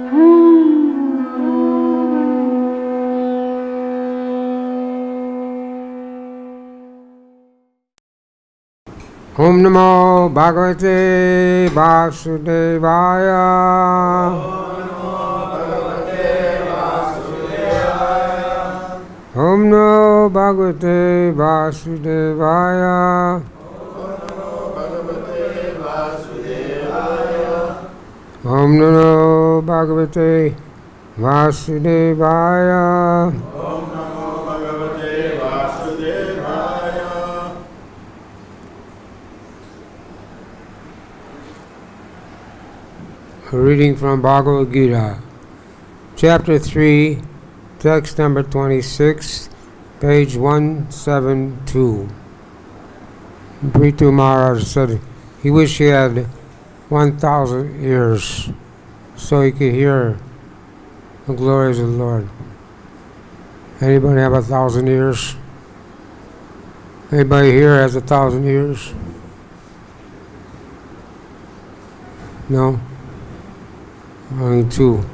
Om Namo Bhagavate Vasudevaya. Om Namo Bhagavate Vasudevaya. Om Namo Bhagavate Vasudevaya. A reading from Bhagavad-Gita, Chapter 3, text number 26, page 172. Prithu Maharaj said he wished he had 1,000 ears so he could hear the glories of the Lord. Anybody have 1,000 ears? Anybody here has 1,000 ears? No? Only 2.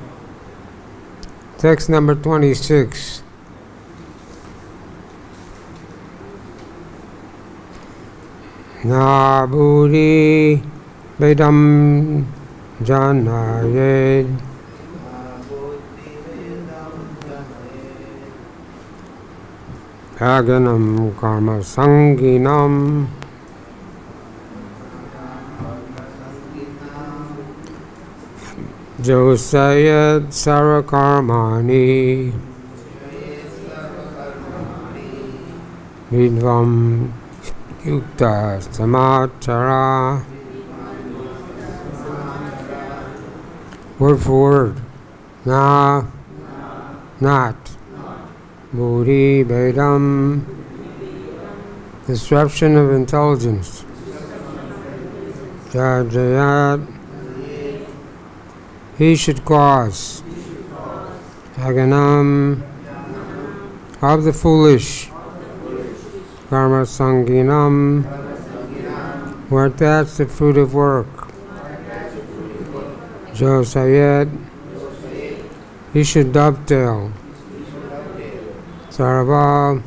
Text number 26. Na buddhi vedam janayed aganam karma sanginam Josayat Sarakarmani Vidvam Yukta Samachara. Word for word. Na, not. Buddhi Vedam, disruption of intelligence. Jajayat, he should cause. Aganam, of the foolish. Karma sanginam, where attached the fruit of work. Josayet, he should dovetail. Sarva,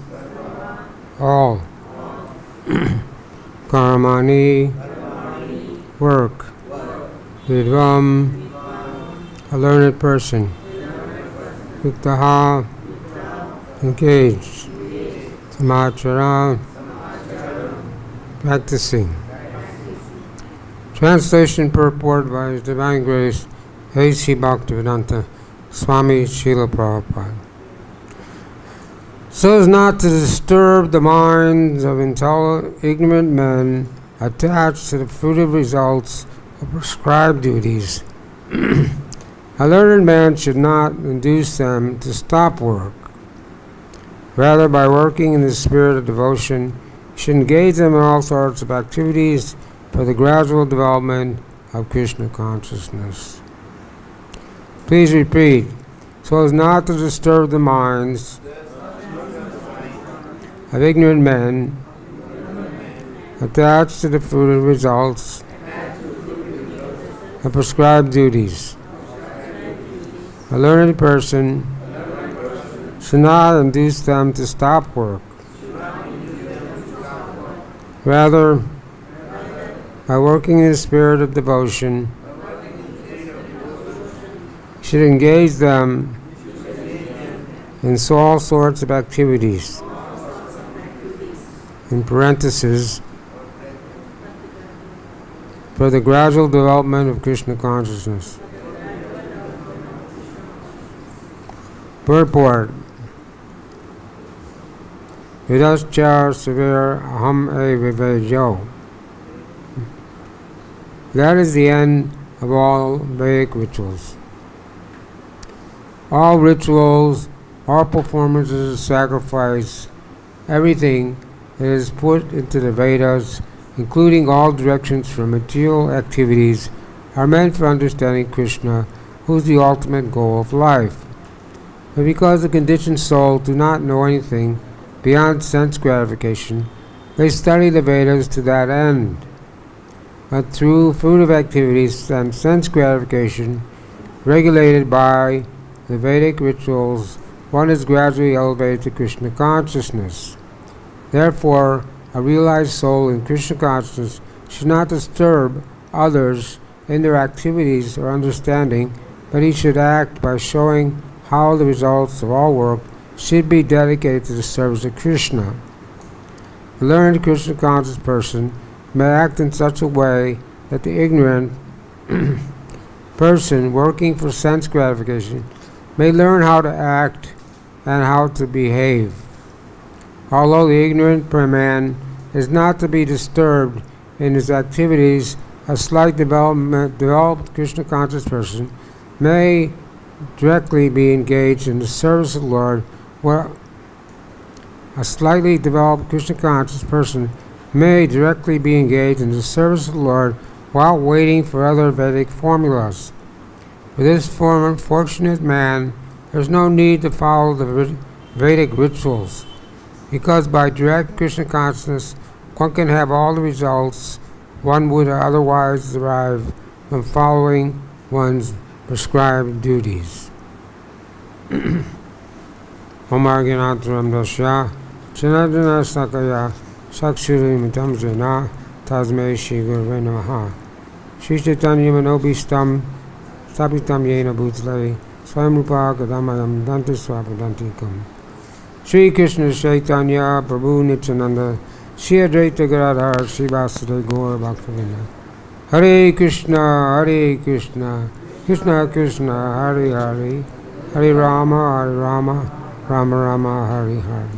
all. Karmani, work. Vidvam, a learned person. Yuktaha, engaged. Samachara, practicing. Translation purport by His Divine Grace A.C. Bhakti-Vedanta Swami Srila Prabhupada. So as not to disturb the minds of ignorant men attached to the fruitive results of prescribed duties, a learned man should not induce them to stop work. Rather, by working in the spirit of devotion, he should engage them in all sorts of activities for the gradual development of Krishna consciousness. Please repeat, so as not to disturb the minds of ignorant men attached to the fruitive results of prescribed duties. A learned person should not induce them to stop work. Rather, by working in the spirit of devotion, should engage them in all sorts of activities. In parentheses, for the gradual development of Krishna consciousness. Purport. Vidascha Savir Aham E Vivejo. That is the end of all Vedic rituals. All rituals, all performances of sacrifice, everything that is put into the Vedas, including all directions for material activities, are meant for understanding Krishna, who is the ultimate goal of life. But because the conditioned soul do not know anything beyond sense gratification, they study the Vedas to that end. But through fruitive activities and sense gratification, regulated by the Vedic rituals, one is gradually elevated to Krishna consciousness. Therefore, a realized soul in Krishna consciousness should not disturb others in their activities or understanding, but he should act by showing how the results of all work should be dedicated to the service of Krishna. A learned Krishna conscious person may act in such a way that the ignorant person working for sense gratification may learn how to act and how to behave. Although the ignorant man is not to be disturbed in his activities, a slight developed Krishna conscious person may directly be engaged in the service of the Lord. A slightly developed Krishna conscious person may directly be engaged in the service of the Lord while waiting for other Vedic formulas. For this fortunate man, there is no need to follow the Vedic rituals, because by direct Krishna consciousness, one can have all the results one would otherwise derive from following one's prescribed duties. Om Arganatram Dasya Janadana Sakaya Sakshurimitam Jana Tasme Shri Gurve Namaha Shri Chaitanya Manobhistam Sapitam Yena Bhutlai Swayamrupa Gadamayam Dante Swapadantikam Shri Krishna Chaitanya Prabhu Nityananda Shri Advaita Gadadhar Shri Vasudeva Gaur Bhaktivinoda Hare Krishna, Krishna Krishna, Hare Hare, Hare Rama, Rama Rama, Hare Hare.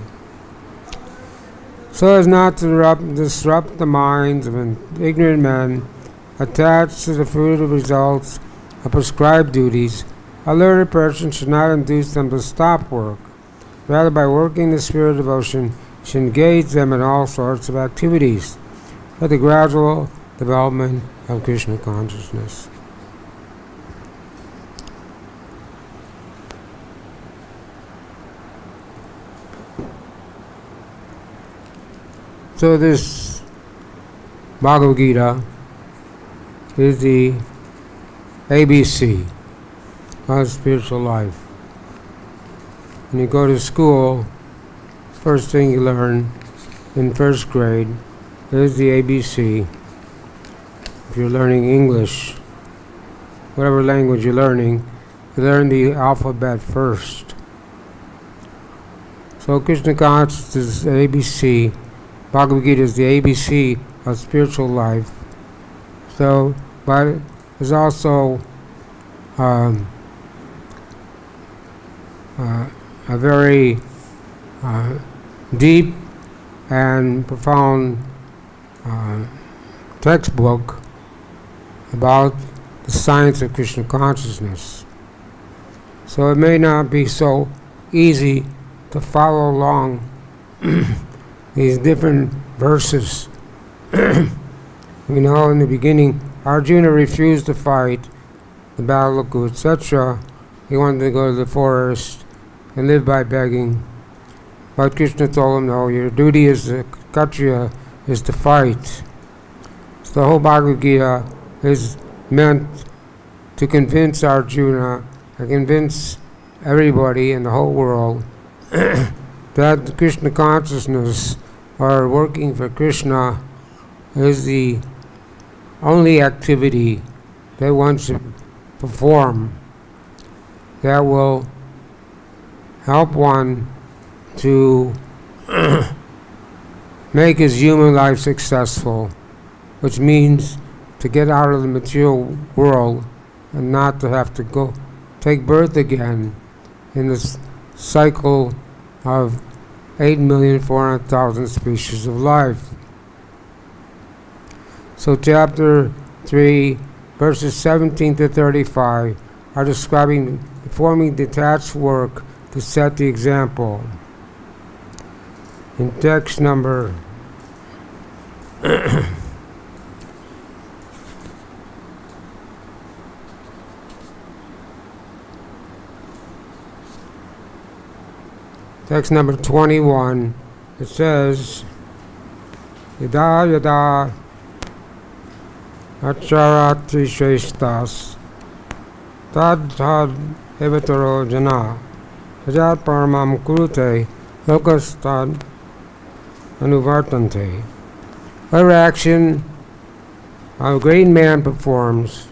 So as not to disrupt the minds of ignorant men attached to the fruitive results of prescribed duties, a learned person should not induce them to stop work. Rather, by working the spirit of devotion, should engage them in all sorts of activities for the gradual development of Krishna consciousness. So this Bhagavad-Gita is the ABC of spiritual life. When you go to school, first thing you learn in first grade is the ABC. If you're learning English, whatever language you're learning, you learn the alphabet first. So Krishna consciousness is ABC. Bhagavad-Gita is the ABC of spiritual life. So, but there's also a very deep and profound textbook about the science of Krishna consciousness. So it may not be so easy to follow along these different verses. We know in the beginning, Arjuna refused to fight the battle of Kurukshetra, etc. He wanted to go to the forest and live by begging. But Krishna told him, no, your duty as a Kshatriya is to fight. So the whole Bhagavad Gita is meant to convince Arjuna, to convince everybody in the whole world that Krishna consciousness or working for Krishna is the only activity that one should perform that will help one to make his human life successful, which means to get out of the material world and not to have to go take birth again in this cycle of 8,400,000 species of life. So chapter 3, verses 17 to 35 are describing performing detached work to set the example. In text number text number 21, it says, Yada yada acharati shrestas tad tad evataro jana sajat paramam kurute lokas tad anuvartante. Whatever action a great man performs,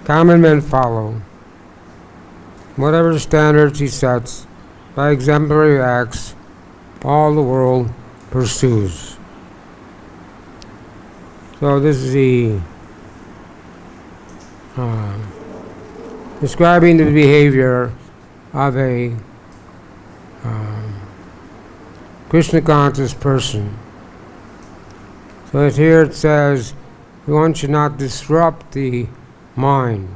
common men follow. Whatever standards he sets by exemplary acts, all the world pursues. So this is the describing the behavior of a Krishna conscious person. So here it says one should not disrupt the mind,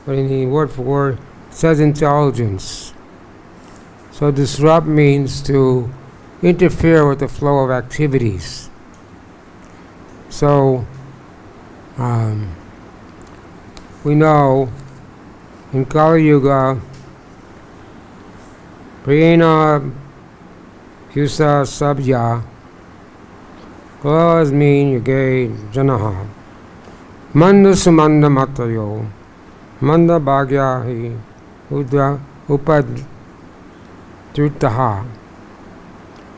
but in the word for word it says intelligence. So disrupt means to interfere with the flow of activities. So we know in Kali Yuga, Priyena Husa Sabya, Kala mean Yagay Janaha, Manda Sumanda Matayo, Manda Bhagyahi, Upad Drutaha.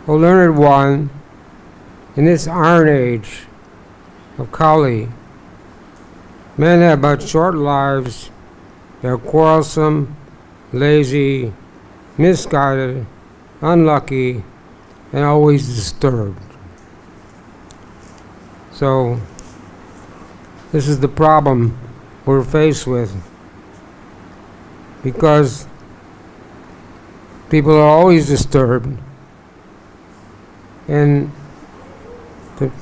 O learned one, in this iron age of Kali, men have but short lives, they are quarrelsome, lazy, misguided, unlucky, and always disturbed. So, this is the problem we're faced with, because people are always disturbed, and to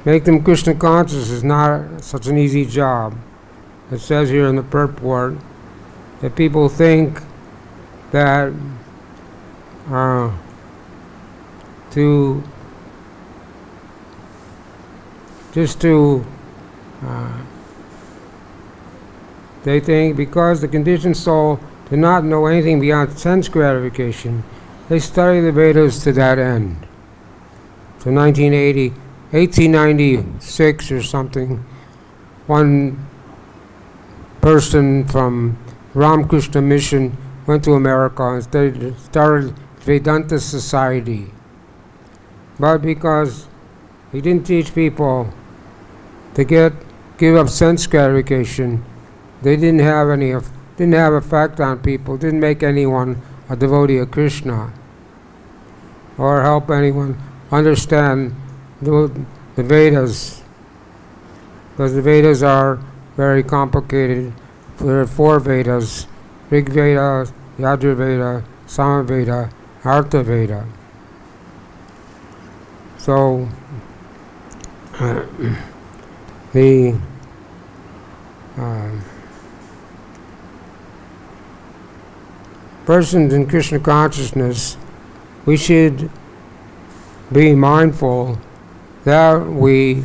make them Krishna conscious is not such an easy job. It says here in the purport that people think that they think because the conditioned soul do not know anything beyond sense gratification, they study the Vedas to that end. So 1896 or something, one person from Ramakrishna Mission went to America and started Vedanta Society. But because he didn't teach people to give up sense gratification, they didn't have effect on people, didn't make anyone a devotee of Krishna, or help anyone understand the Vedas, because the Vedas are very complicated. There are 4 Vedas: Rig Veda, Yajur Veda, Sama Veda, Artha Veda. So the persons in Krishna consciousness, we should be mindful that we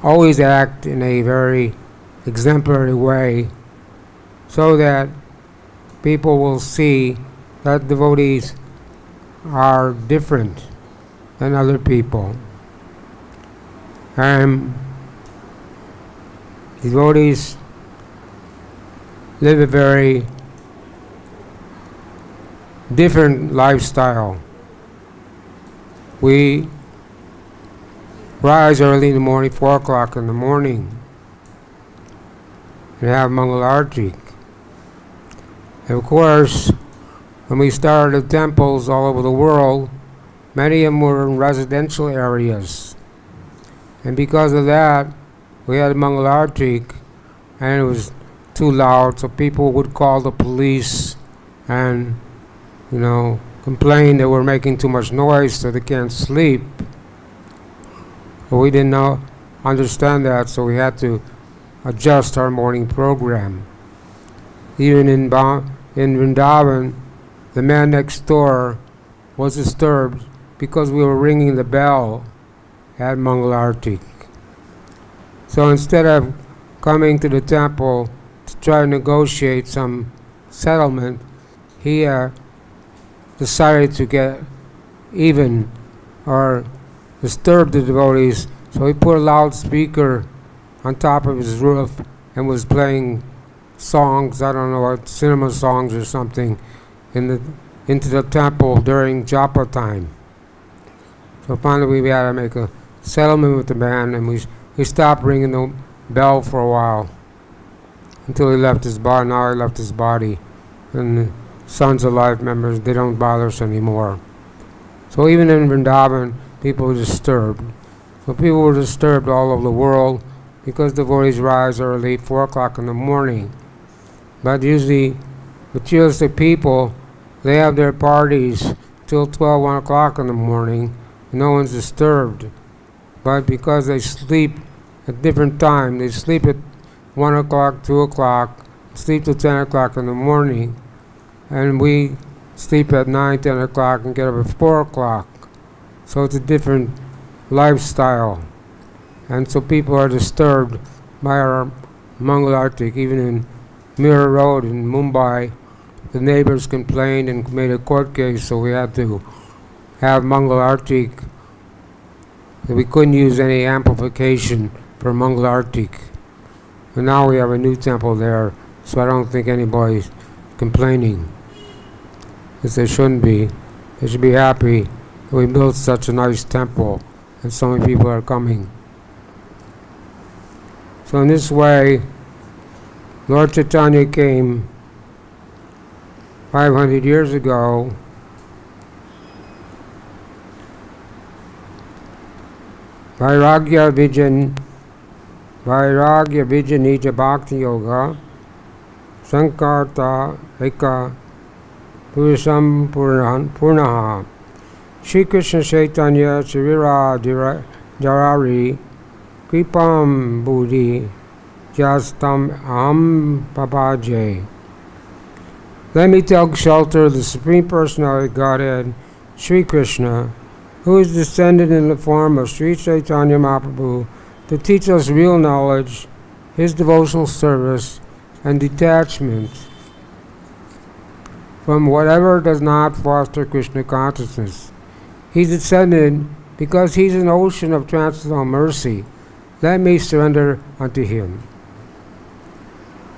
always act in a very exemplary way, so that people will see that devotees are different than other people. And devotees live a very different lifestyle. We rise early in the morning, 4 o'clock in the morning, and have Mangal Arati. And of course, when we started temples all over the world, many of them were in residential areas. And because of that, we had Mangal Arati, and it was too loud, so people would call the police and, complain that we're making too much noise so they can't sleep. But we didn't understand that, so we had to adjust our morning program. Even in Vrindavan, the man next door was disturbed because we were ringing the bell at Mangal Arati. So instead of coming to the temple to try to negotiate some settlement, he decided to get even or disturb the devotees. So he put a loudspeaker on top of his roof and was playing songs, I don't know what, cinema songs or something, into the temple during japa time. So finally we had to make a settlement with the man, and we stopped ringing the bell for a while until he left his body. Now he left his body, and the Sons of Life members, they don't bother us anymore. So even in Vrindavan, people were disturbed. So people were disturbed all over the world because devotees rise early, 4 o'clock in the morning. But usually, materialistic people, they have their parties till 12, 1 o'clock in the morning. No one's disturbed. But because they sleep at different times, they sleep at 1 o'clock, 2 o'clock, sleep till 10 o'clock in the morning, and we sleep at 9, 10 o'clock and get up at 4 o'clock. So it's a different lifestyle. And so people are disturbed by our Mangal Artik. Even in Mira Road in Mumbai, the neighbors complained and made a court case, so we had to have Mangal Artik. We couldn't use any amplification for Mangal Artik. And now we have a new temple there, so I don't think anybody's complaining. Because they shouldn't be. They should be happy that we built such a nice temple and so many people are coming. So in this way, Lord Chaitanya came 500 years ago Vairagya Vijanija bhakti-yoga Sankarta Eka Purusam Purnaha Shri Krishna Chaitanya Chirira Jarari Kripam Buddhi Jastam Aham Papaje. Let me take shelter of the Supreme Personality of Godhead, Sri Krishna, who is descended in the form of Sri Chaitanya Mahaprabhu to teach us real knowledge, his devotional service, and detachment from whatever does not foster Krishna consciousness. He's descended because he's an ocean of transcendental mercy. Let me surrender unto him.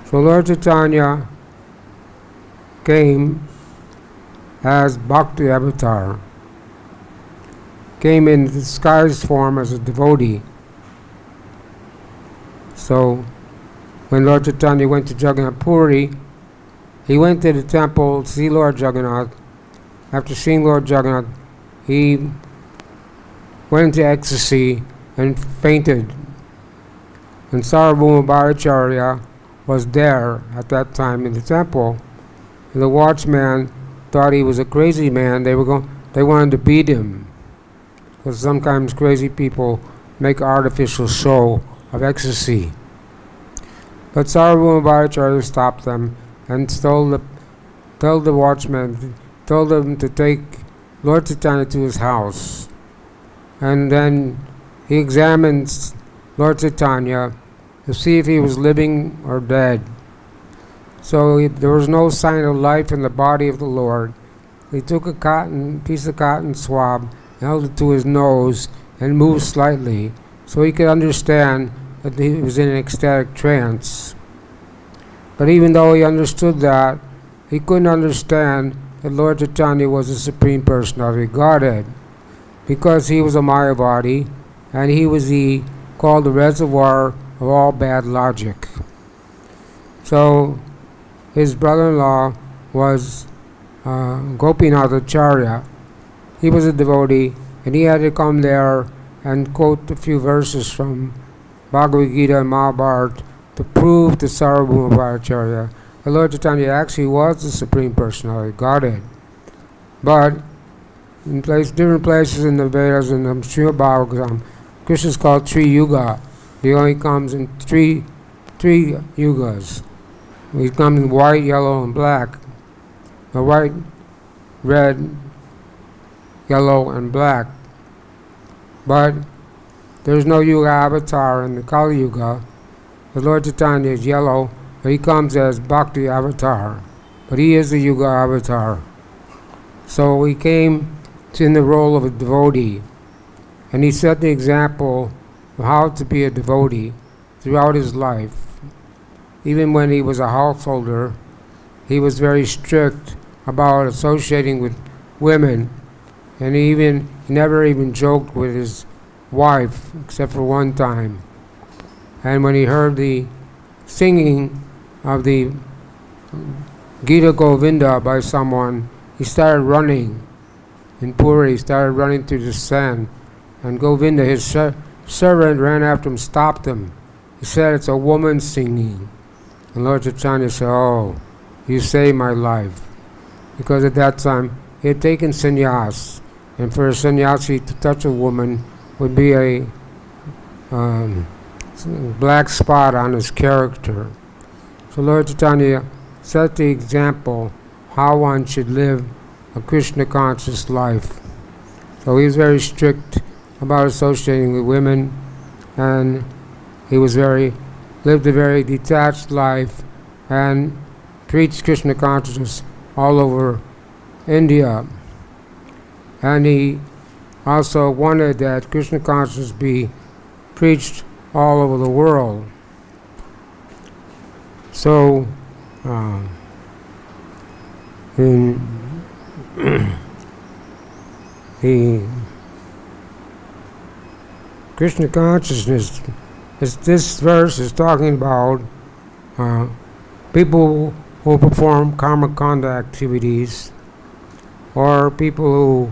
So Lord Chaitanya came as Bhakti Avatar, came in disguised form as a devotee. So when Lord Chaitanya went to Jagannath Puri, he went to the temple to see Lord Jagannath. After seeing Lord Jagannath, he went into ecstasy and fainted. And Sarvabhauma Bhattacharya was there at that time in the temple. And the watchman thought he was a crazy man. They wanted to beat him, because sometimes crazy people make artificial show of ecstasy. But Sarvabhauma Bhattacharya stopped them and told the watchman, told them to take Lord Chaitanya to his house. And then he examined Lord Chaitanya to see if he was living or dead. So there was no sign of life in the body of the Lord. He took a piece of cotton swab, held it to his nose, and moved slightly, so he could understand that he was in an ecstatic trance. But even though he understood that, he couldn't understand that Lord Chaitanya was the Supreme Personality of Godhead, because he was a Mayavadi, and he was called the reservoir of all bad logic. So his brother-in-law was Gopinath Acharya. He was a devotee, and he had to come there and quote a few verses from Bhagavad-Gita and Mahabharata to prove to Sarvabhauma Bhattacharya that Lord Chaitanya actually was the Supreme Personality of Godhead. But in different places in the Vedas and the Srimad Bhagavatam, Krishna is called Tri Yuga. He only comes in three yugas. He comes in white, yellow, and black. The white, red, yellow, and black. But there's no Yuga avatar in the Kali Yuga. The Lord Chaitanya is yellow, but he comes as Bhakti avatar. But he is the Yuga avatar. So he came in the role of a devotee. And he set the example of how to be a devotee throughout his life. even when he was a householder, he was very strict about associating with women, and he never even joked with his wife, except for one time. And when he heard the singing of the Gita Govinda by someone, he started running. In Puri, he started running through the sand, and Govinda, his servant, ran after him, stopped him. He said, "It's a woman singing." And Lord Chaitanya said, "Oh, you saved my life." Because at that time, he had taken sannyas, and for a sannyasi to touch a woman would be a black spot on his character. So Lord Chaitanya set the example how one should live a Krishna conscious life. So he was very strict about associating with women, and he lived a very detached life and preached Krishna consciousness all over India. And he also wanted that Krishna consciousness be preached all over the world. So Krishna consciousness, this verse is talking about people who perform karma kanda activities, or people who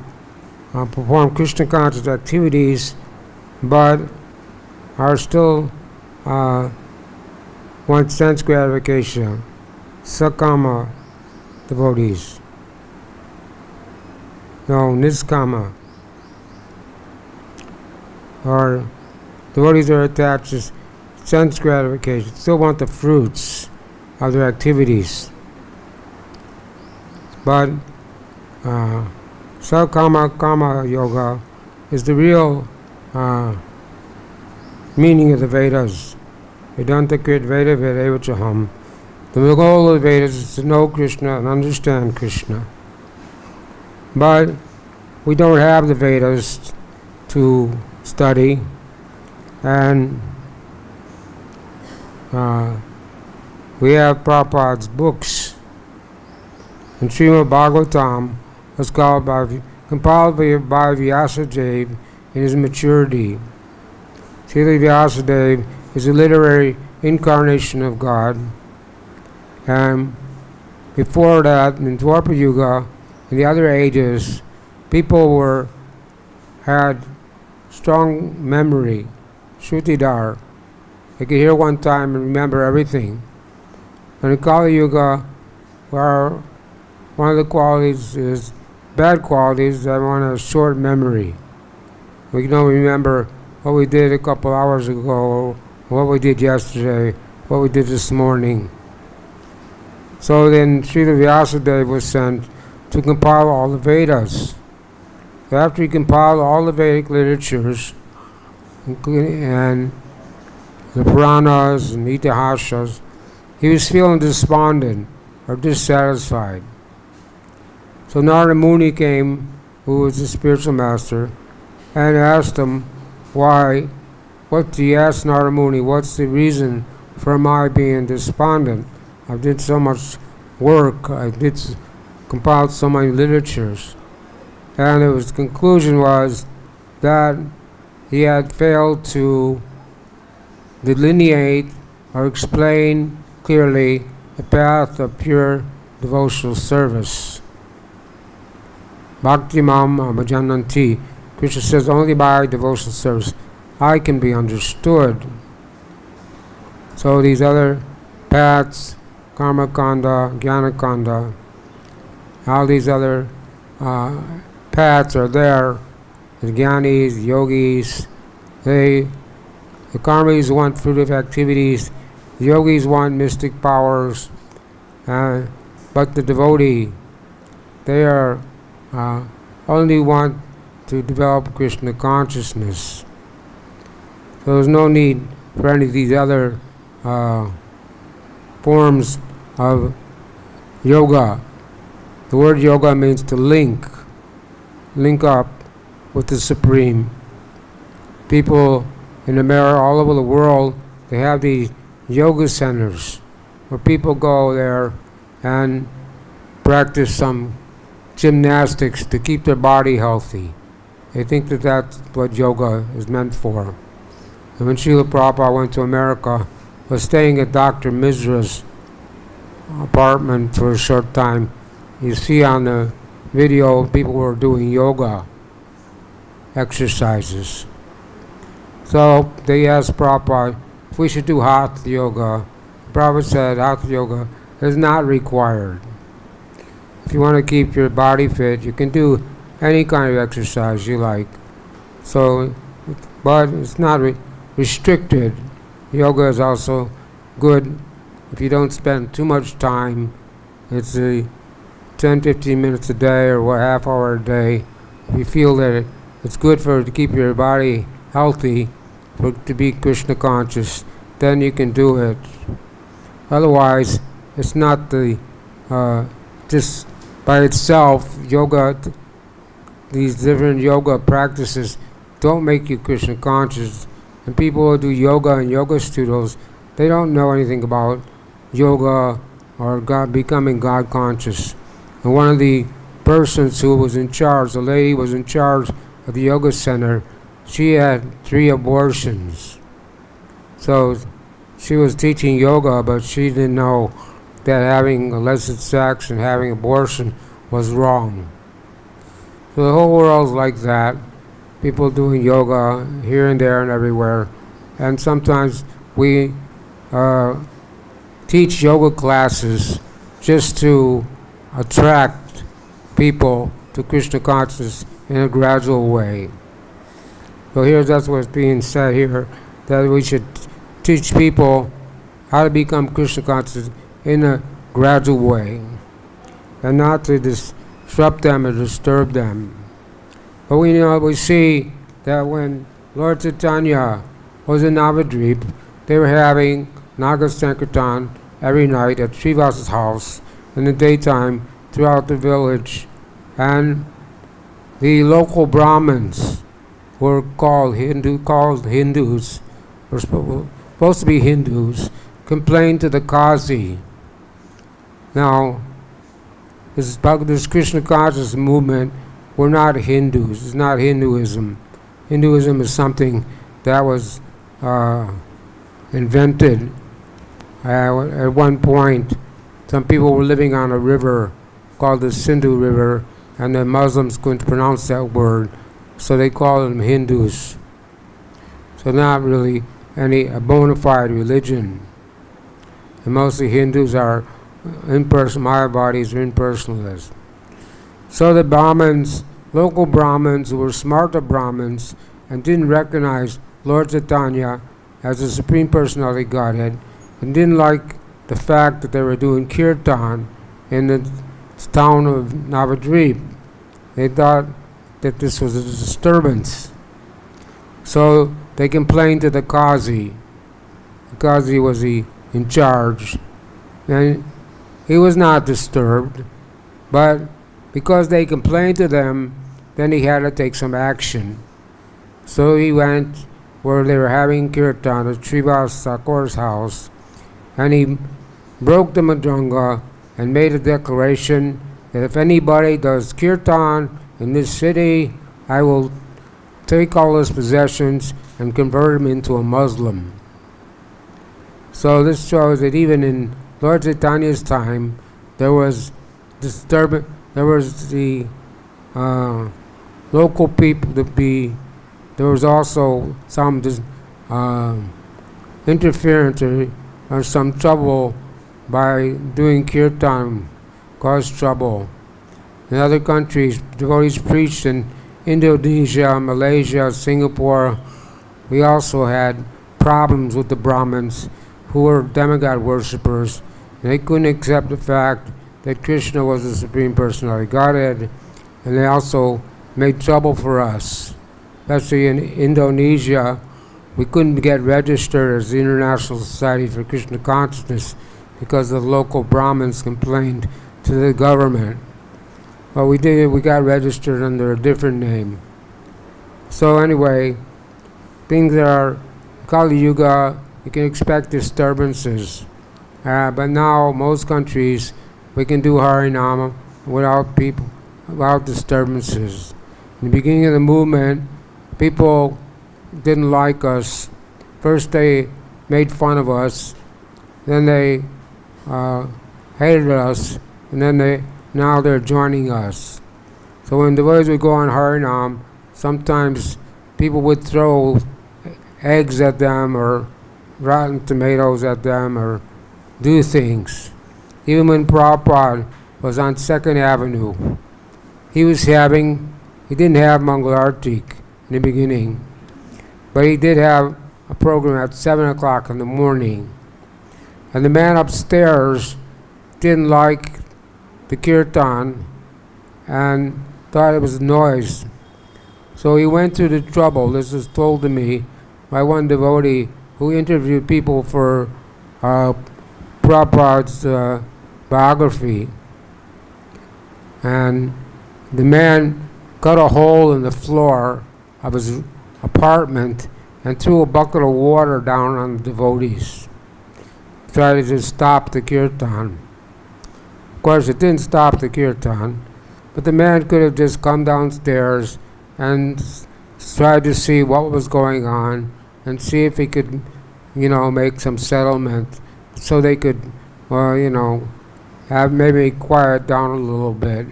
perform Krishna conscious activities but are still want sense gratification, sakama devotees. No, niskama. Or devotees are attached to sense gratification, still want the fruits of their activities. But sakama kama yoga is the real meaning of the Vedas. Vedanta Krit Veda Vedeva Chaham. The goal of the Vedas is to know Krishna and understand Krishna. But we don't have the Vedas to study, and we have Prabhupada's books. And Srimad Bhagavatam was compiled by Vyasadeva in his maturity. Srila Vyasadeva is a literary incarnation of God. And before that, in Dwapara Yuga, in the other ages, people had strong memory, Shrutidhar. They could hear one time and remember everything. And in Kali Yuga, where one of the qualities is bad qualities, that one has short memory. We can only remember what we did a couple hours ago, what we did yesterday, what we did this morning. So then Srila Vyasadeva was sent to compile all the Vedas. After he compiled all the Vedic literatures, and the Puranas and Itihasas, he was feeling despondent or dissatisfied. So Narada Muni came, who was the spiritual master, and asked him why. He asked Narada Muni, what's the reason for my being despondent? I did so much work, compiled so many literatures. And his conclusion was that he had failed to delineate or explain clearly the path of pure devotional service. Bhakti mam amajananti. Krishna says only by devotional service I can be understood. So these other paths, karma kanda, jnana kanda, all these other paths are there. The jnanis, the yogis, the karmis want fruitive activities, the yogis want mystic powers, but the devotee, they are only want to develop Krishna consciousness. So there's no need for any of these other forms of yoga. The word yoga means to link up with the Supreme. People in America, all over the world, they have these yoga centers where people go there and practice some gymnastics to keep their body healthy. They think that that's what yoga is meant for. And when Srila Prabhupada went to America, was staying at Dr. Misra's apartment for a short time. You see on the video people were doing yoga exercises. So they asked Prabhupada if we should do hatha yoga. Prabhupada said hatha yoga is not required. If you want to keep your body fit, you can do any kind of exercise you like. So, but it's not restricted. Yoga is also good if you don't spend too much time. It's 10-15 minutes a day or a half hour a day. If you feel that it's good to keep your body healthy, to be Krishna conscious, then you can do it. Otherwise, it's not just by itself. Yoga, these different yoga practices don't make you Krishna conscious. And people who do yoga in yoga studios, they don't know anything about yoga or God, becoming God conscious. And one of the persons who was in charge, the lady was in charge of the yoga center, she had 3 abortions. So she was teaching yoga, but she didn't know that having illicit sex and having abortion was wrong. So the whole world's like that. People doing yoga here and there and everywhere. And sometimes we teach yoga classes just to attract people to Krishna consciousness in a gradual way. So that's what's being said here, that we should teach people how to become Krishna conscious in a gradual way, and not to disrupt them or disturb them. But we see that when Lord Chaitanya was in Navadvip, they were having Naga Sankirtan every night at Srivasa's house, in the daytime throughout the village, and the local Brahmins were called Hindus, were supposed to be Hindus, complained to the Qazi. Now, this Krishna conscious movement, we're not Hindus. It's not Hinduism. Hinduism is something that was invented. At one point, some people were living on a river called the Sindhu River, and the Muslims couldn't pronounce that word, so they called them Hindus. So not really a bona fide religion. And mostly Hindus are Mayavadis are impersonalists. So the Brahmins, local Brahmins who were smarta Brahmins and didn't recognize Lord Chaitanya as the Supreme Personality of Godhead, and didn't like the fact that they were doing kirtan in the town of Navadvip. They thought that this was a disturbance. So they complained to the Qazi. The Qazi was in charge. And he was not disturbed, but because they complained to them, then he had to take some action. So he went where they were having kirtan at Srivas Thakur's house, and he broke the Madranga and made a declaration that if anybody does kirtan in this city, I will take all his possessions and convert him into a Muslim. So this shows that even in Lord Chaitanya's time, there was disturbance. There was the local people there was also some interference or some trouble by doing kirtan, caused trouble. In other countries, devotees preached in Indonesia, Malaysia, Singapore. We also had problems with the Brahmins who were demigod worshippers. And they couldn't accept the fact that Krishna was the Supreme Personality of Godhead, and they also made trouble for us. Especially in Indonesia, we couldn't get registered as the International Society for Krishna Consciousness because the local Brahmins complained to the government. But we got registered under a different name. So anyway, things that are Kali Yuga, you can expect disturbances. But now most countries we can do Harinama without disturbances. In the beginning of the movement, people didn't like us. First they made fun of us, then they hated us, and then now they're joining us. So when devotees would go on Harinam, sometimes people would throw eggs at them or rotten tomatoes at them or do things. Even when Prabhupada was on 2nd Avenue, he didn't have Mangalartik in the beginning, but he did have a program at 7 o'clock in the morning. And the man upstairs didn't like the kirtan and thought it was noise. So he went through the trouble, this was told to me by one devotee who interviewed people for Prabhupada's biography. And the man cut a hole in the floor of his apartment and threw a bucket of water down on the devotees. Tried to just stop the kirtan. Of course, it didn't stop the kirtan, but the man could have just come downstairs and tried to see what was going on and see if he could, make some settlement so they could, have maybe quiet down a little bit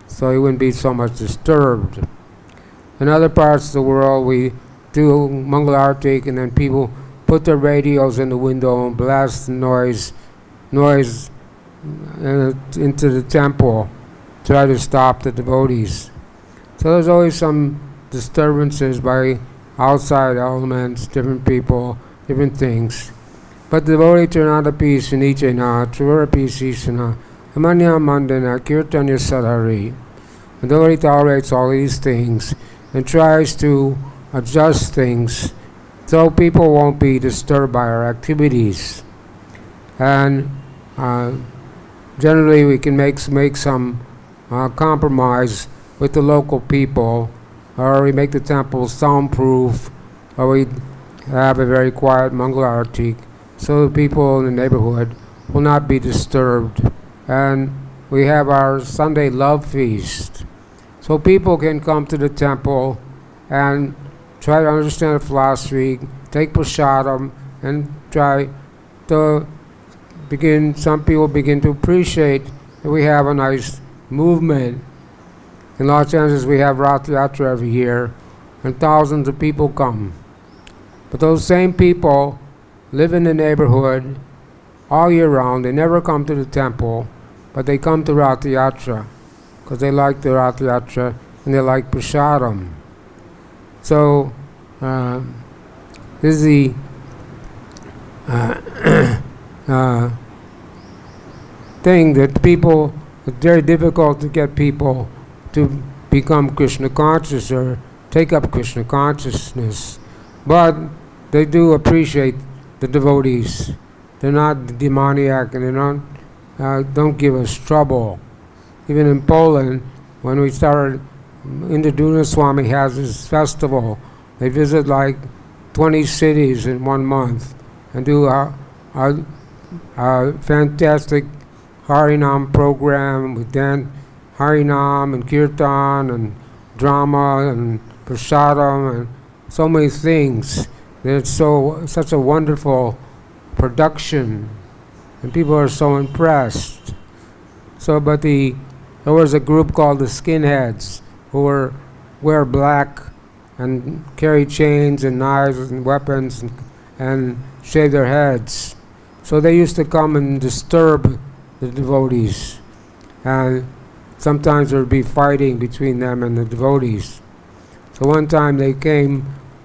so he wouldn't be so much disturbed. In other parts of the world, we do Mangalartik and then people put their radios in the window and blast the noise into the temple, try to stop the devotees. So there's always some disturbances by outside elements, different people, different things. But the devotee Trinada Peace Vinichena, Trivara Peace Ishana, Amanya Mandana, Kirtanya Sadhari. The devotee tolerates all these things and tries to adjust things so people won't be disturbed by our activities. And generally we can make some compromise with the local people, or we make the temple soundproof, or we have a very quiet Mangalartik, so the people in the neighborhood will not be disturbed. And we have our Sunday love feast, so people can come to the temple and try to understand the philosophy, take prasadam, and try to some people begin to appreciate that we have a nice movement. In Los Angeles we have Rath Yatra every year, and thousands of people come. But those same people live in the neighborhood all year round. They never come to the temple, but they come to Rath Yatra because they like the Rath Yatra and they like prasadam. So this is the thing that people, it's very difficult to get people to become Krishna conscious or take up Krishna consciousness. But they do appreciate the devotees. They're not demoniac and they don't give us trouble. Even in Poland, when we started, Indraduna Swami has his festival. They visit like 20 cities in 1 month and do a fantastic Harinam program with Harinam and Kirtan and drama and prasadam and so many things. It's such a wonderful production, and people are so impressed. So, but there was a group called the Skinheads who wear black and carry chains and knives and weapons and shave their heads. So they used to come and disturb the devotees, and sometimes there would be fighting between them and the devotees. So one time they came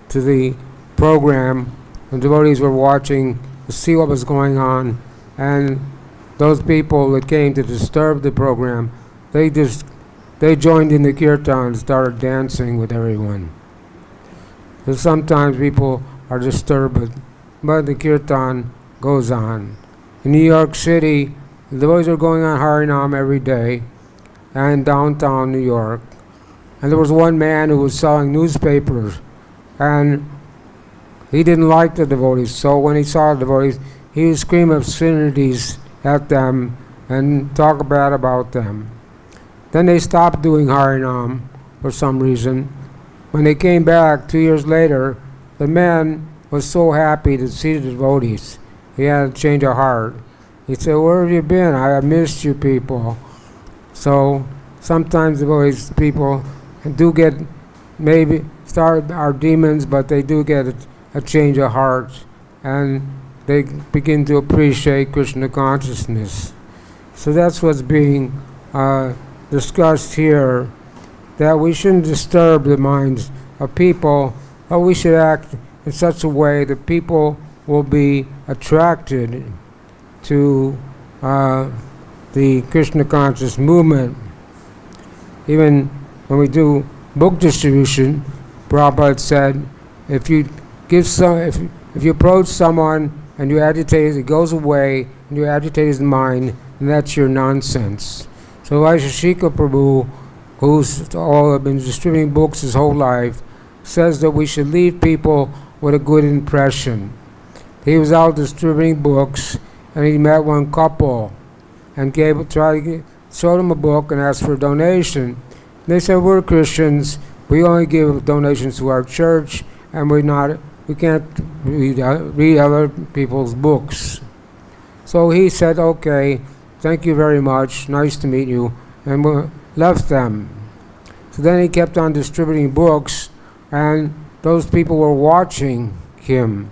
to the program, and devotees were watching to see what was going on, and those people that came to disturb the program, they joined in the kirtan and started dancing with everyone. So sometimes people are disturbed, but the kirtan goes on. In New York City, the devotees are going on Harinam every day, and downtown New York. And there was one man who was selling newspapers, and he didn't like the devotees, so when he saw the devotees, he would scream obscenities at them and talk bad about them. Then they stopped doing Harinam for some reason. When they came back 2 years later, the man was so happy to see the devotees. He had a change of heart. He said, "Where have you been? I have missed you people." So sometimes devotees, people do get, maybe start our demons, but they do get a change of heart, and they begin to appreciate Krishna consciousness. So that's what's being discussed here, that we shouldn't disturb the minds of people, but we should act in such a way that people will be attracted to the Krishna conscious movement. Even when we do book distribution, Prabhupada said, if you approach someone and you agitate, it goes away, and you agitate his mind, and that's your nonsense. So Vaisheshika Prabhu, who's all been distributing books his whole life, says that we should leave people with a good impression. He was out distributing books, and he met one couple, and showed them a book and asked for a donation. They said, "We're Christians. We only give donations to our church, and we can't read other people's books." So he said, "Okay, thank you very much. Nice to meet you," and left them. So then he kept on distributing books, and those people were watching him.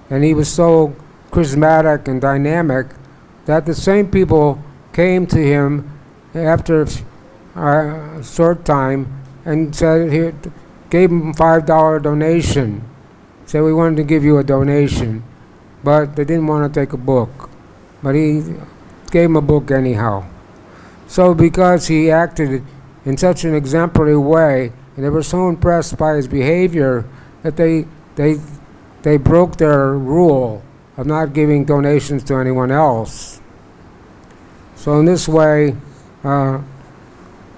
And he was so charismatic and dynamic that the same people came to him after a short time and said, gave him $5 donation. Said, "We wanted to give you a donation," but they didn't want to take a book. But he gave him a book anyhow. So because he acted in such an exemplary way, and they were so impressed by his behavior that they broke their rule of not giving donations to anyone else. So in this way,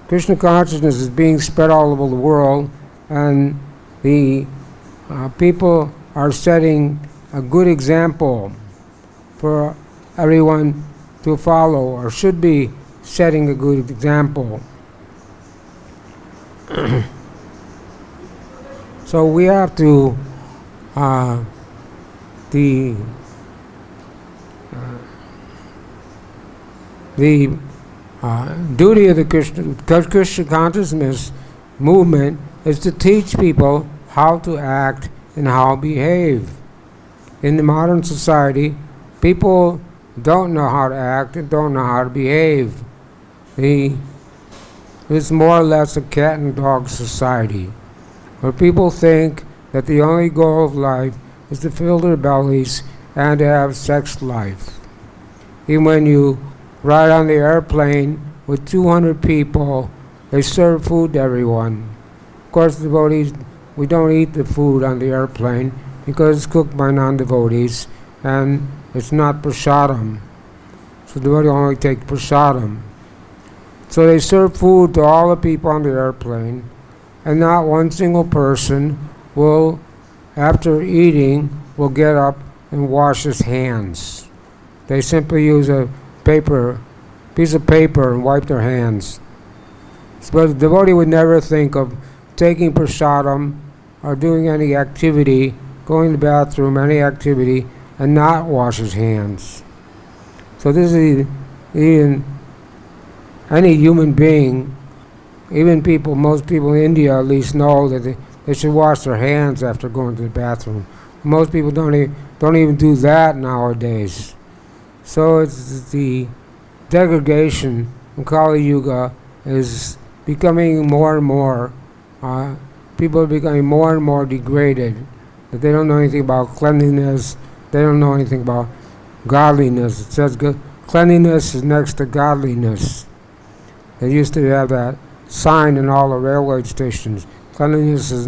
Krishna consciousness is being spread all over the world, and the people are setting a good example for everyone to follow, or should be setting a good example. So we have to, the duty of the Krishna consciousness movement is to teach people how to act and how to behave. In the modern society, people don't know how to act and don't know how to behave. It's more or less a cat and dog society, where people think that the only goal of life is to fill their bellies and to have sex life. Even when you ride on the airplane with 200 people, they serve food to everyone. Of course, devotees, we don't eat the food on the airplane because it's cooked by non-devotees and it's not prasadam. So the devotee only take prasadam. So they serve food to all the people on the airplane, and not one single person will, after eating, will get up and wash his hands. They simply use a piece of paper and wipe their hands. But the devotee would never think of taking prasadam or doing any activity, going to the bathroom, any activity, and not wash his hands. So this is even any human being, even people, most people in India at least know that they should wash their hands after going to the bathroom. Most people don't even do that nowadays. So it's the degradation in Kali Yuga is becoming more and more, people are becoming more and more degraded, that they don't know anything about cleanliness, they don't know anything about godliness. It says cleanliness is next to godliness. They used to have that sign in all the railway stations. Cleanliness is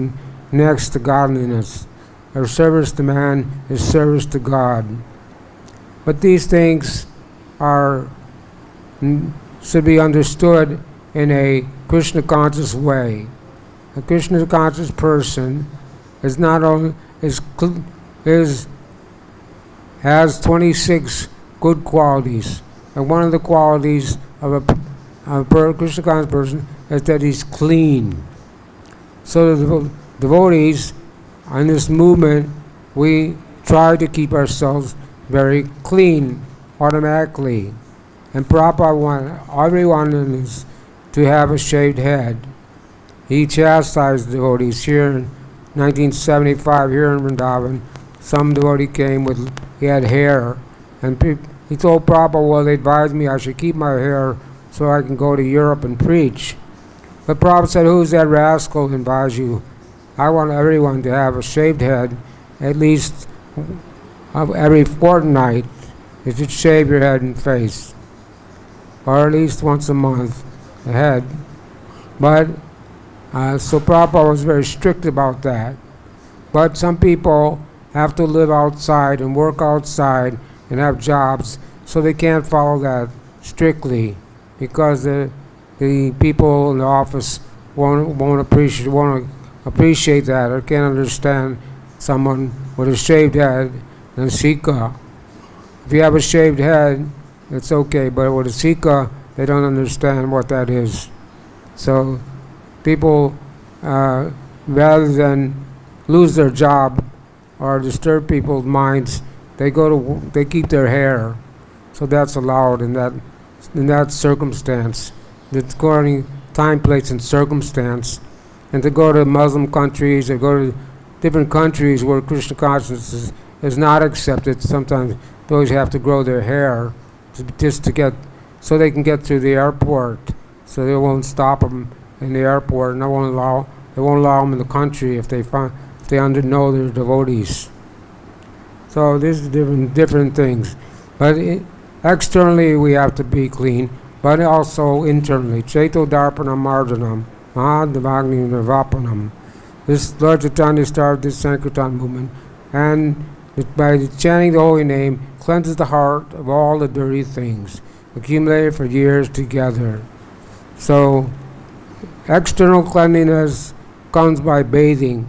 next to godliness. Our service to man is service to God. But these things should be understood in a Krishna conscious way. A Krishna conscious person is not only has 26 good qualities. And one of the qualities of a Krishna conscious person is that he's clean. So the devotees on this movement, we try to keep ourselves very clean automatically. And Prabhupada wanted everyone is to have a shaved head. He chastised devotees here in 1975 here in Vrindavan. Some devotee came with, he had hair, and he told Prabhupada, well, they advised me I should keep my hair so I can go to Europe and preach. But Prabhupada said, who's that rascal who advised you? I want everyone to have a shaved head at least every fortnight. You should shave your head and face, or at least once a month, the head. But so Prabhupada was very strict about that. But some people have to live outside and work outside and have jobs, so they can't follow that strictly because the people in the office won't appreciate that or can't understand someone with a shaved head and Sika. If you have a shaved head, it's okay, but with a Sika, they don't understand what that is. So people, rather than lose their job or disturb people's minds, they keep their hair. So that's allowed in that circumstance. It's according time, place, and circumstance. And to go to Muslim countries or go to different countries where Krishna consciousness is not accepted, sometimes those have to grow their hair so they can get through the airport. So they won't stop them in the airport, and they won't allow them in the country if they know they're devotees. So this is different things. But externally we have to be clean, but also internally. Chaito Darpanam Marjanam, Mahadavagni Nirvapanam. This Lord Chaitanya started this Sankirtan movement, and by chanting the holy name, cleanses the heart of all the dirty things accumulated for years together. So external cleanliness comes by bathing.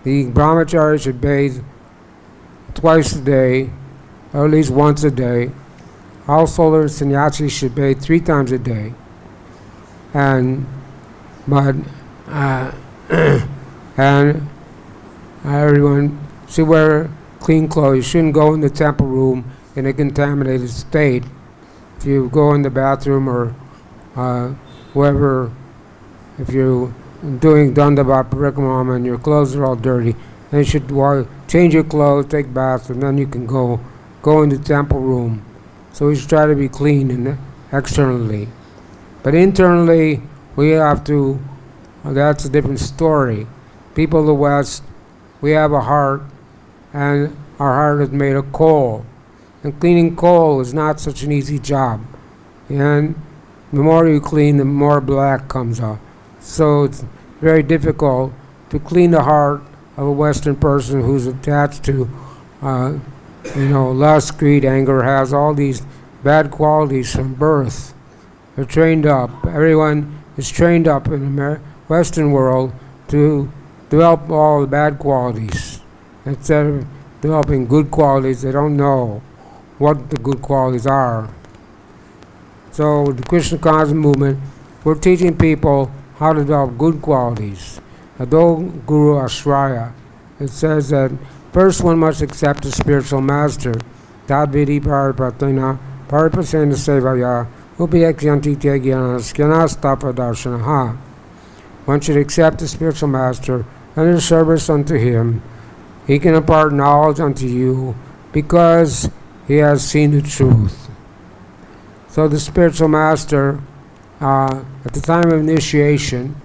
The brahmachari should bathe twice a day, or at least once a day. Householder and sannyasi should bathe 3 times a day. And everyone should wear clean clothes. You shouldn't go in the temple room in a contaminated state. If you go in the bathroom or wherever, if you're doing Dandava Parikrama and your clothes are all dirty, then you should change your clothes, take a bath, and then you can go in the temple room. So we should try to be clean externally. But internally, we have to, that's a different story. People of the West, we have a heart, and our heart is made of coal. And cleaning coal is not such an easy job. And the more you clean, the more black comes out. So it's very difficult to clean the heart of a Western person who's attached to, lust, greed, anger, has all these bad qualities from birth. They're trained up. Everyone is trained up in the Western world to develop all the bad qualities. Instead of developing good qualities, they don't know what the good qualities are. So the Krishna conscious movement, we're teaching people how to develop good qualities. Ado Guru Ashraya. It says that first one must accept a spiritual master. Tadvidi Paripatena Paripasena Sevaya Upayakyanti Tegyanas Kyanastapa Darshanaha. One should accept a spiritual master and his service unto him. He can impart knowledge unto you because he has seen the truth. So the spiritual master, at the time of initiation,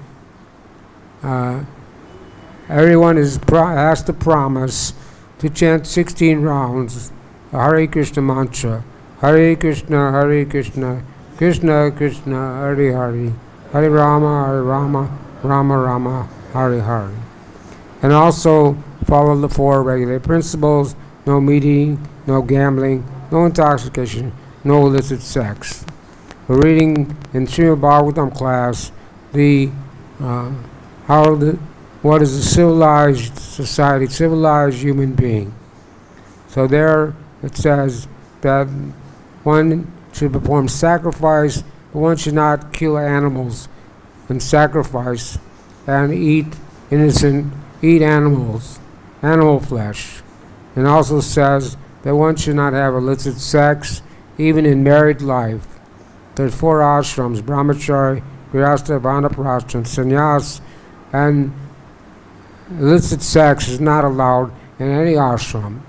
everyone has to promise to chant 16 rounds the Hare Krishna mantra. Hare Krishna, Krishna Krishna, Hare Hare, Hare Rama, Rama Rama, Hare Hare. And also follow the 4 regulated principles: no meeting, no gambling, no intoxication, no illicit sex. We're reading in Srimad Bhagavatam class what is a civilized society, civilized human being. So there it says that one should perform sacrifice, but one should not kill animals and sacrifice and eat animals, animal flesh. And also says that one should not have illicit sex, even in married life. There's 4 ashrams: brahmachari, grihastha, vanaprastha, and sannyas, and illicit sex is not allowed in any ashram.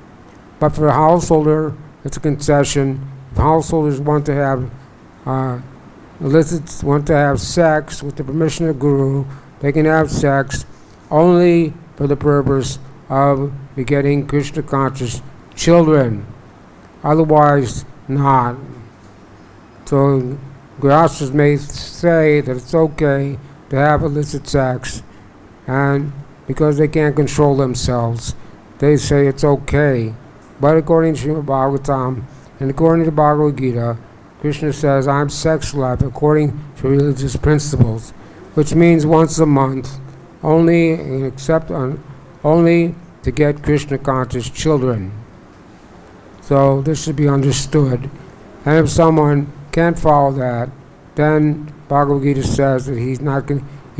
But for a householder, it's a concession. If householders want to have want to have sex with the permission of the guru, they can have sex only for the purpose of begetting Krishna conscious children. Otherwise, not. So grihasthas may say that it's okay to have illicit sex, and because they can't control themselves, they say it's okay. But according to Srimad Bhagavatam and according to the Bhagavad-Gita, Krishna says, I'm sex life according to religious principles, which means once a month, only to get Krishna conscious children. So this should be understood. And if someone can't follow that, then Bhagavad Gita says that he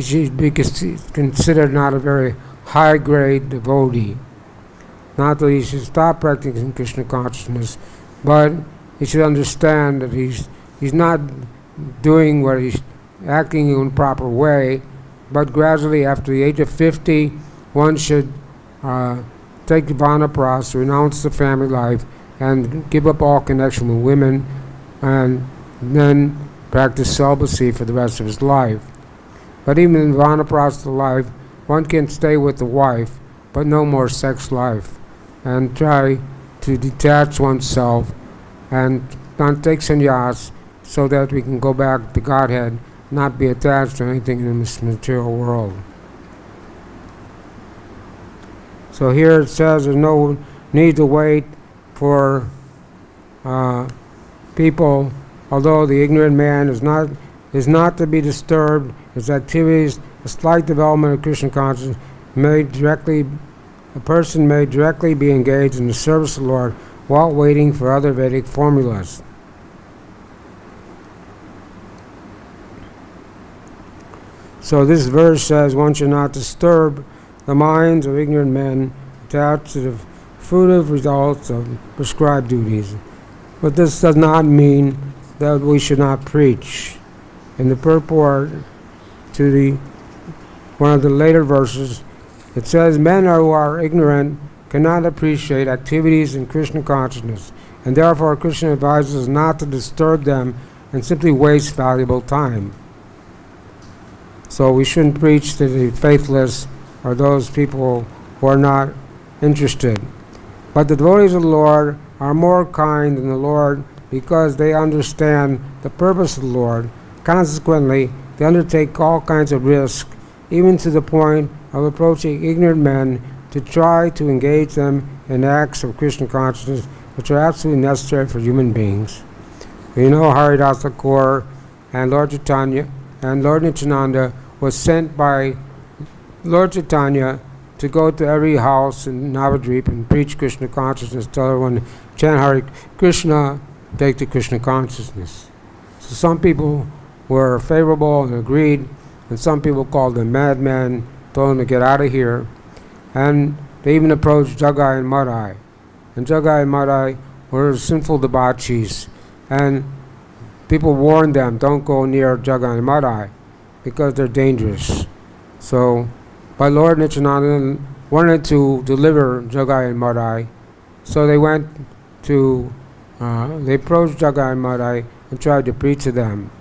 should be considered not a very high grade devotee. Not that he should stop practicing Krishna consciousness, but he should understand that he's not doing what he's acting in a proper way, but gradually after the age of 50, one should take the vanaprastha, renounce the family life, and give up all connection with women, and then practice celibacy for the rest of his life. But even in vanaprastha life, one can stay with the wife, but no more sex life, and try to detach oneself and not take sannyas so that we can go back to Godhead, not be attached to anything in this material world. So here it says there's no need to wait for people, although the ignorant man is not to be disturbed. His activities, a slight development of Krishna consciousness, a person may directly be engaged in the service of the Lord while waiting for other Vedic formulas. So this verse says one should not disturb the minds of ignorant men attached to the fruitive results of prescribed duties. But this does not mean that we should not preach. In the purport to one of the later verses, it says, men who are ignorant cannot appreciate activities in Krishna consciousness, and therefore Krishna advises us not to disturb them and simply waste valuable time. So we shouldn't preach to the faithless or those people who are not interested. But the devotees of the Lord are more kind than the Lord because they understand the purpose of the Lord. Consequently, they undertake all kinds of risk, even to the point of approaching ignorant men to try to engage them in acts of Krishna consciousness which are absolutely necessary for human beings. You know, Haridas Thakur and Lord Chaitanya and Lord Nityananda was sent by Lord Chaitanya to go to every house in Navadvip and preach Krishna consciousness, tell everyone to chant Hare Krishna, take to Krishna consciousness. So some people were favorable and agreed, and some people called them madmen, told them to get out of here. And they even approached Jagai and Madai. And Jagai and Madai were sinful debauchees. And people warned them, don't go near Jagai and Madai because they're dangerous. So, but Lord Nityananda wanted to deliver Jagai and Madai. So they went to, they approached Jagai and Madai and tried to preach to them.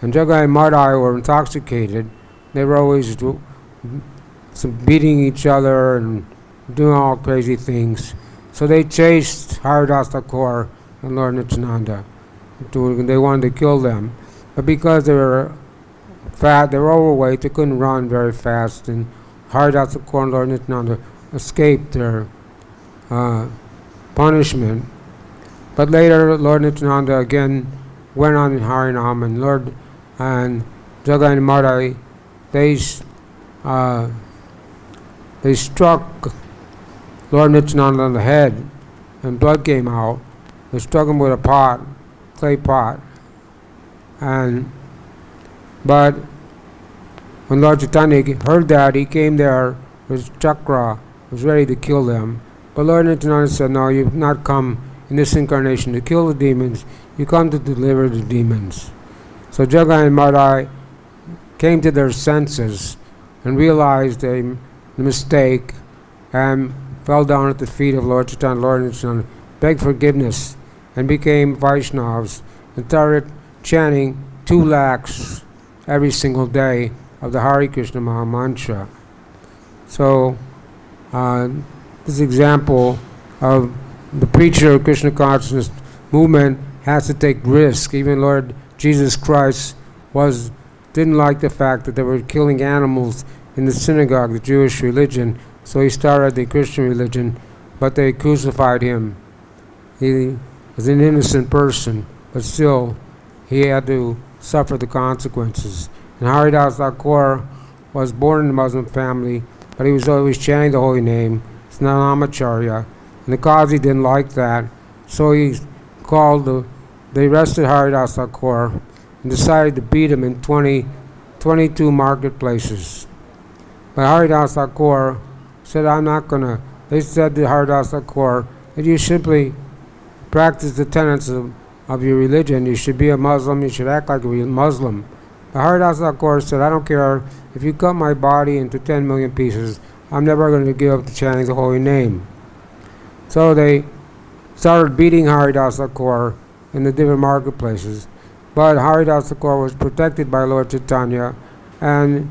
And Jagai and Madai were intoxicated. They were always beating each other and doing all crazy things. So they chased Haridas Thakur and Lord Nityananda. They wanted to kill them. But because they were fat, they were overweight, they couldn't run very fast. And Haridas Thakur and Lord Nityananda escaped their punishment. But later, Lord Nityananda again went on Harinam, and Lord and Jagai and Madai, they struck Lord Nityananda on the head, and blood came out. They struck him with a pot, clay pot. But when Lord Chaitanya heard that, he came there with chakra, was ready to kill them. But Lord Nityananda said, no, you've not come in this incarnation to kill the demons, you come to deliver the demons. So Jagai and Madai came to their senses and realized the mistake and fell down at the feet of Lord Chaitanya, Lord Nityananda, begged forgiveness and became Vaishnavas and started chanting 2 lakhs every single day of the Hare Krishna Maha Mantra. So this example of the preacher of Krishna consciousness movement has to take risk. Even Lord Jesus Christ didn't like the fact that they were killing animals in the synagogue, the Jewish religion, so he started the Christian religion, but they crucified him. He was an innocent person, but still he had to suffer the consequences. And Haridas Thakur was born in a Muslim family, but he was always chanting the holy name. It's not Namacharya. And the Qazi didn't like that, so they arrested Haridas Thakur and decided to beat him in 22 marketplaces. But Haridas Thakur said, they said to Haridas Thakur that you simply practice the tenets of your religion. You should be a Muslim, you should act like a Muslim. But Haridas Thakur said, I don't care if you cut my body into 10 million pieces, I'm never going to give up to chanting the holy name. So they started beating Haridas Thakur in the different marketplaces. But Haridas Thakur was protected by Lord Chaitanya, and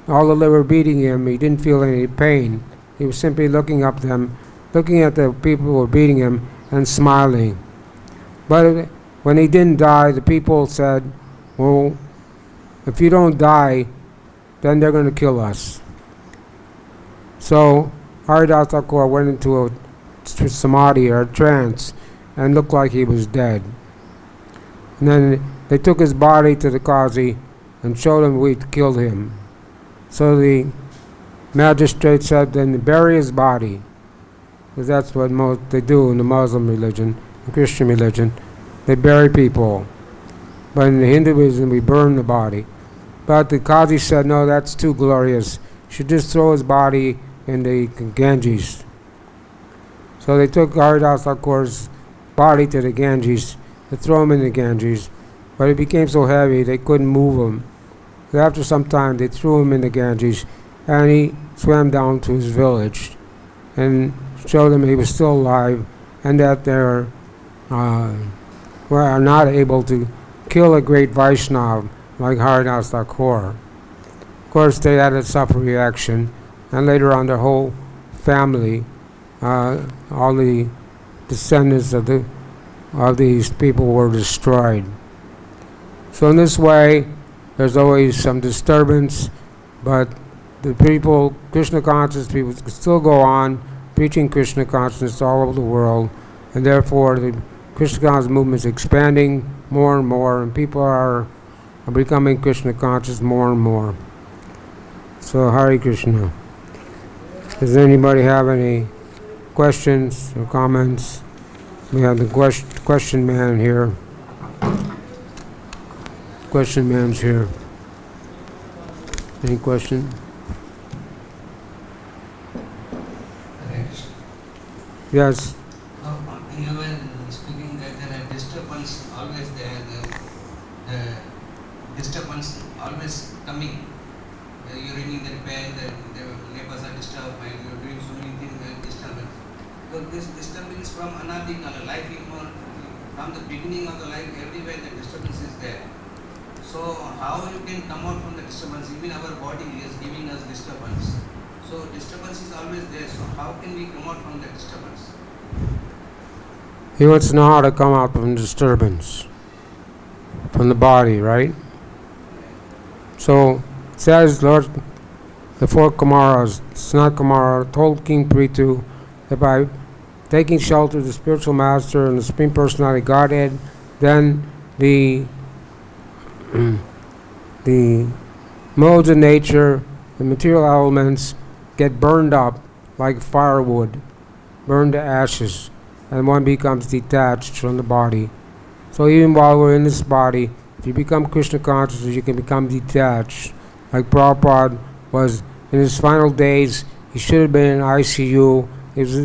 although they were beating him, he didn't feel any pain. He was simply looking at the people who were beating him and smiling. But when he didn't die, the people said, well, if you don't die, then they're going to kill us. So Haridas Thakur went into a samadhi or a trance and looked like he was dead. And then they took his body to the Qazi and showed him we'd killed him. So the magistrate said, then bury his body, because that's what they do in the Muslim religion, the Christian religion. They bury people. But in Hinduism, we burn the body. But the Qazi said, no, that's too glorious. You should just throw his body in the Ganges. So they took Haridas Thakur's body to the Ganges to throw him in the Ganges. But it became so heavy they couldn't move him. So after some time, they threw him in the Ganges, and he swam down to his village and showed them he was still alive and that they were not able to kill a great Vaishnava like Haridas Thakur. Of course, they had a suffer reaction, and later on their whole family, all the descendants of these people were destroyed. So in this way, there's always some disturbance, but the people, Krishna conscious people, still go on preaching Krishna consciousness all over the world, and therefore the Krishna conscious movement is expanding more and more, and people are becoming Krishna conscious more and more. So Hare Krishna. Does anybody have any questions or comments? We have the question man here. Question man's here. Any question? Yes. You were speaking that there are disturbance always there. The disturbance always coming. You're ringing the bell, the neighbors are disturbed, and you're doing so many things that disturbance. So this disturbance from anadikala, life from the beginning of the life, everywhere the disturbance is there. So how you can come out from the disturbance? Even our body is giving us disturbance. So disturbance is always there. So how can we come out from the disturbance? He wants to know how to come out from disturbance from the body, right? So it says Lord, the 4 Kumaras, Sanat Kumara, told King Prithu that by taking shelter of the spiritual master and the Supreme Personality Godhead, then the modes of nature, the material elements, get burned up like firewood, burned to ashes. and one becomes detached from the body. So even while we're in this body, if you become Krishna conscious, you can become detached. Like Prabhupada was in his final days, he should have been in ICU,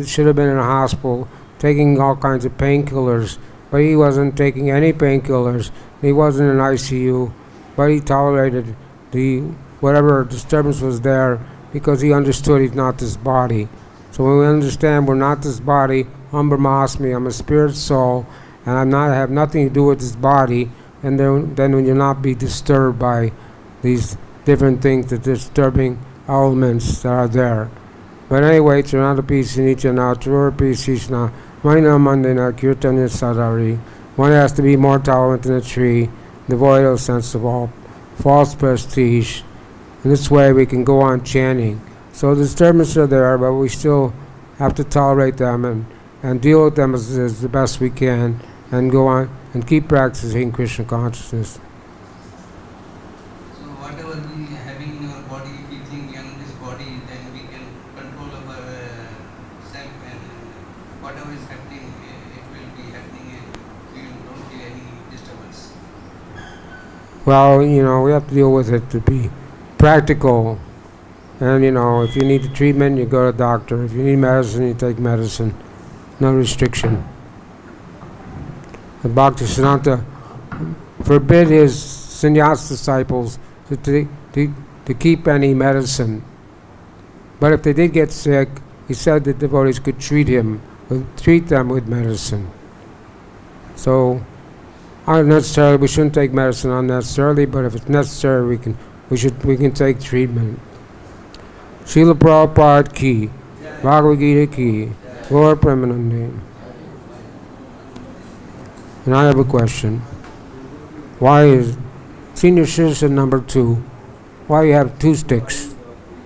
should have been in a hospital, taking all kinds of painkillers, but he wasn't taking any painkillers. He wasn't in ICU, but he tolerated the whatever disturbance was there because he understood he's not this body. So when we understand we're not this body, I'm Brahmasmi, I'm a spirit soul, and I have nothing to do with this body, and then when you'll not be disturbed by these different things, the disturbing elements that are there. But anyway, Chanadapi Sinichana, Churapi Sishna, Maina Mandina, Kirtanya Sadari. One has to be more tolerant than a tree, devoid of sense of all false prestige. In this way we can go on chanting. So the disturbances are there, but we still have to tolerate them and deal with them as the best we can, and go on and keep practicing Krishna consciousness. So whatever we having in our body, if we think in this body, then we can control our self, and whatever is happening, it will be happening, and we don't feel any disturbance. Well, we have to deal with it to be practical. And if you need a treatment, you go to the doctor. If you need medicine, you take medicine. No restriction. The Bhaktisiddhanta forbid his sannyas disciples to keep any medicine. But if they did get sick, he said that devotees could treat them with medicine. So, unnecessarily, we shouldn't take medicine unnecessarily, but if it's necessary, we can take treatment. Srila Prabhupada ki, Bhagavad-Gita ki, Lord Premanande. And I have a question. Why is senior citizen number 2, why you have 2 sticks?